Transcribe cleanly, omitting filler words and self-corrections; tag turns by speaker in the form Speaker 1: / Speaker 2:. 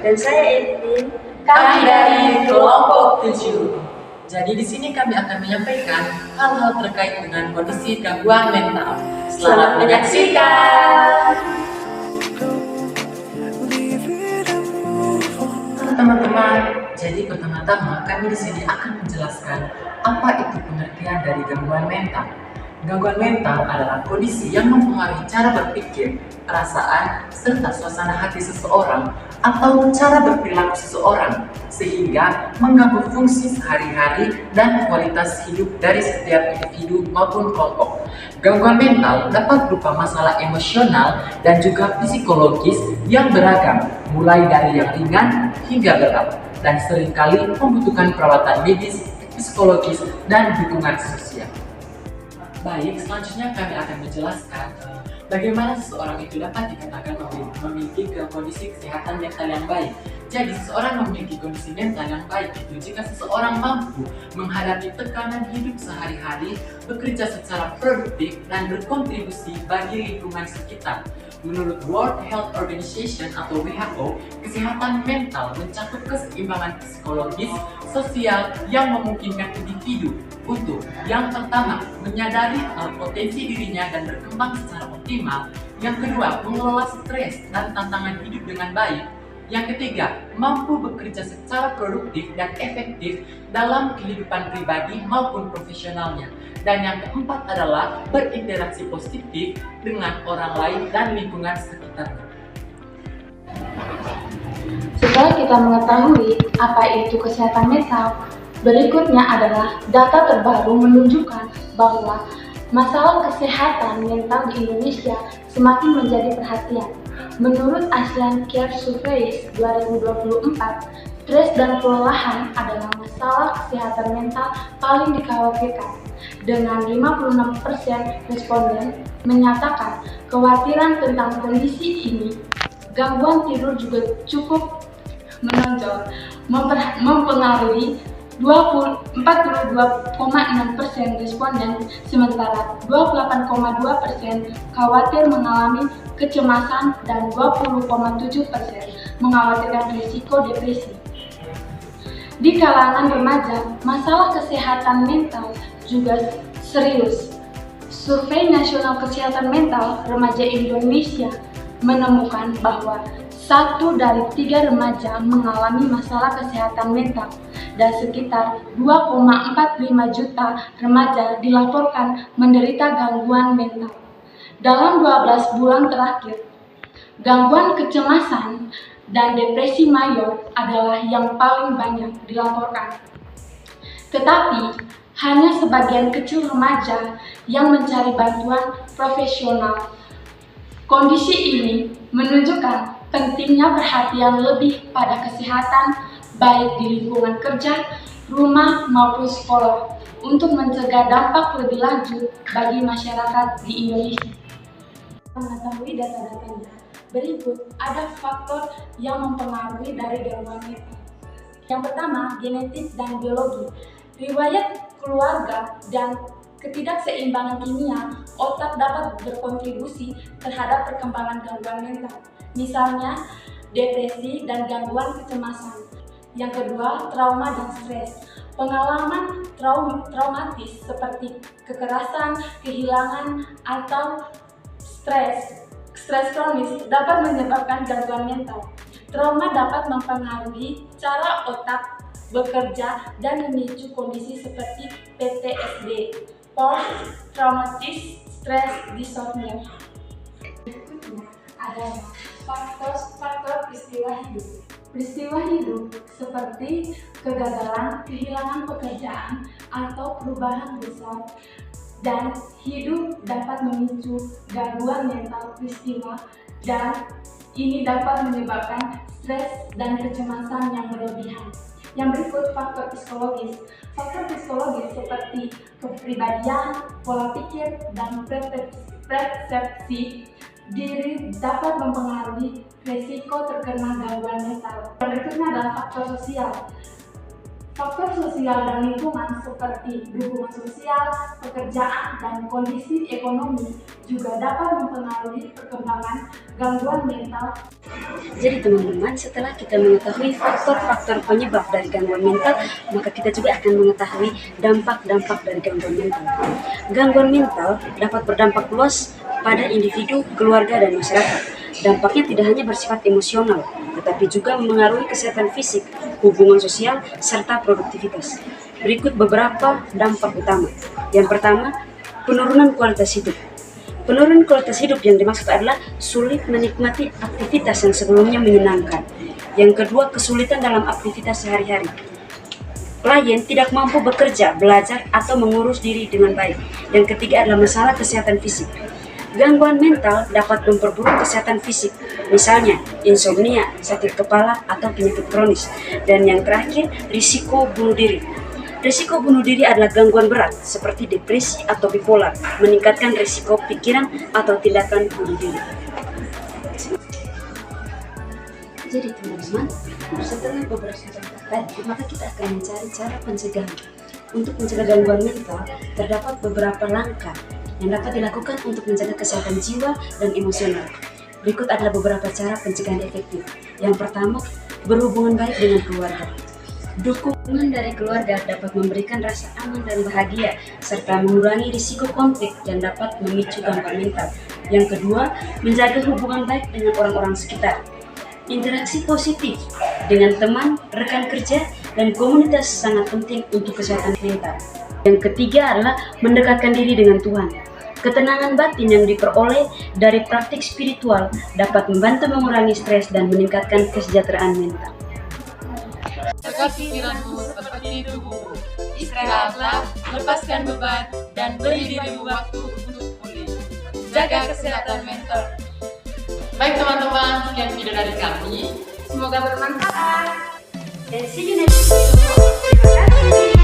Speaker 1: Dan saya Edwin.
Speaker 2: Kami dari kelompok 7. Jadi di sini kami akan menyampaikan hal-hal terkait dengan kondisi gangguan mental. Selamat menyaksikan. Teman-teman, jadi pertama-tama kami di sini akan menjelaskan apa itu pengertian dari gangguan mental. Gangguan mental adalah kondisi yang mempengaruhi cara berpikir, perasaan, serta suasana hati seseorang atau cara berperilaku seseorang, sehingga mengganggu fungsi sehari-hari dan kualitas hidup dari setiap individu maupun kelompok. Gangguan mental dapat berupa masalah emosional dan juga psikologis yang beragam, mulai dari yang ringan hingga berat, dan seringkali membutuhkan perawatan medis, psikologis, dan dukungan sosial. Baik, selanjutnya kami akan menjelaskan bagaimana seseorang itu dapat dikatakan memiliki kondisi kesehatan mental yang baik. Jadi, seseorang memiliki kondisi mental yang baik itu jika seseorang mampu menghadapi tekanan hidup sehari-hari, bekerja secara produktif, dan berkontribusi bagi lingkungan sekitar. Menurut World Health Organization atau WHO, kesehatan mental mencakup keseimbangan psikologis, sosial yang memungkinkan individu untuk yang pertama, menyadari potensi dirinya dan berkembang secara optimal. Yang kedua, mengelola stres dan tantangan hidup dengan baik. Yang ketiga, mampu bekerja secara produktif dan efektif dalam kehidupan pribadi maupun profesionalnya. Dan yang keempat adalah berinteraksi positif dengan orang lain dan lingkungan sekitarnya.
Speaker 3: Setelah kita mengetahui apa itu kesehatan mental, berikutnya adalah data terbaru menunjukkan bahwa masalah kesehatan mental di Indonesia semakin menjadi perhatian. Menurut ASEAN Care Surveys 2024, stres dan kelelahan adalah masalah kesehatan mental paling dikhawatirkan. Dengan 56% responden menyatakan kekhawatiran tentang kondisi ini. Gangguan tidur juga cukup menonjol, mempengaruhi 42,6% responden, sementara 28,2% khawatir mengalami kecemasan dan 20,7% mengkhawatirkan risiko depresi. Di kalangan remaja, masalah kesehatan mental juga serius. Survei Nasional Kesehatan Mental Remaja Indonesia menemukan bahwa 1 dari 3 remaja mengalami masalah kesehatan mental dan sekitar 2,45 juta remaja dilaporkan menderita gangguan mental. Dalam 12 bulan terakhir, gangguan kecemasan dan depresi mayor adalah yang paling banyak dilaporkan. Tetapi, hanya sebagian kecil remaja yang mencari bantuan profesional. Kondisi ini menunjukkan pentingnya perhatian lebih pada kesehatan baik di lingkungan kerja, rumah maupun sekolah untuk mencegah dampak lebih lanjut bagi masyarakat di Indonesia. Mengetahui data-datanya, berikut ada faktor yang mempengaruhi dari gangguan mental. Yang pertama, genetik dan biologi. Riwayat keluarga dan ketidakseimbangan kimia otak dapat berkontribusi terhadap perkembangan gangguan mental. Misalnya, depresi dan gangguan kecemasan. Yang kedua, trauma dan stres. Pengalaman traumatis seperti kekerasan, kehilangan, atau stres kronis dapat menyebabkan gangguan mental. Trauma dapat mempengaruhi cara otak bekerja dan memicu kondisi seperti PTSD, Post Traumatic Stress Disorder. Berikutnya adalah faktor peristiwa hidup. Peristiwa hidup seperti kegagalan, kehilangan pekerjaan, atau perubahan besar dan hidup dapat memicu gangguan mental peristiwa, dan ini dapat menyebabkan stres dan kecemasan yang berlebihan. Yang berikut faktor psikologis. Faktor psikologis seperti kepribadian, pola pikir, dan persepsi diri dapat mempengaruhi risiko terkena gangguan mental. Yang berikutnya adalah faktor sosial. Faktor sosial dan lingkungan seperti dukungan sosial, pekerjaan, dan kondisi ekonomi juga dapat mempengaruhi perkembangan gangguan mental.
Speaker 1: Jadi teman-teman, setelah kita mengetahui faktor-faktor penyebab dari gangguan mental, maka kita juga akan mengetahui dampak-dampak dari gangguan mental. Gangguan mental dapat berdampak luas pada individu, keluarga, dan masyarakat. Dampaknya tidak hanya bersifat emosional, tetapi juga mempengaruhi kesehatan fisik, hubungan sosial, serta produktivitas. Berikut beberapa dampak utama. Yang pertama, penurunan kualitas hidup. Penurunan kualitas hidup yang dimaksud adalah sulit menikmati aktivitas yang sebelumnya menyenangkan. Yang kedua, kesulitan dalam aktivitas sehari-hari. Klien tidak mampu bekerja, belajar, atau mengurus diri dengan baik. Yang ketiga adalah masalah kesehatan fisik. Gangguan mental dapat memperburuk kesehatan fisik, misalnya insomnia, sakit kepala, atau penyakit kronis. Dan yang terakhir, risiko bunuh diri. Risiko bunuh diri adalah gangguan berat seperti depresi atau bipolar, meningkatkan risiko pikiran atau tindakan bunuh diri. Jadi teman-teman, setelah beberapa dampak tadi, maka kita akan mencari cara pencegahan. Untuk mencegah gangguan mental, terdapat beberapa langkah yang dapat dilakukan untuk menjaga kesehatan jiwa dan emosional. Berikut adalah beberapa cara pencegahan efektif. Yang pertama, berhubungan baik dengan keluarga. Dukungan dari keluarga dapat memberikan rasa aman dan bahagia, serta mengurangi risiko konflik yang dapat memicu gangguan mental. Yang kedua, menjaga hubungan baik dengan orang-orang sekitar. Interaksi positif dengan teman, rekan kerja, dan komunitas sangat penting untuk kesehatan mental. Yang ketiga adalah mendekatkan diri dengan Tuhan. Ketenangan batin yang diperoleh dari praktik spiritual dapat membantu mengurangi stres dan meningkatkan kesejahteraan mental.
Speaker 4: Jaga pikiranmu seperti tubuhmu. Istirahatlah, lepaskan beban, dan beri dirimu waktu untuk pulih. Jaga kesehatan mental.
Speaker 2: Baik teman-teman, sekian video dari kami.
Speaker 3: Semoga bermanfaat.
Speaker 1: And see you next video. Terima kasih.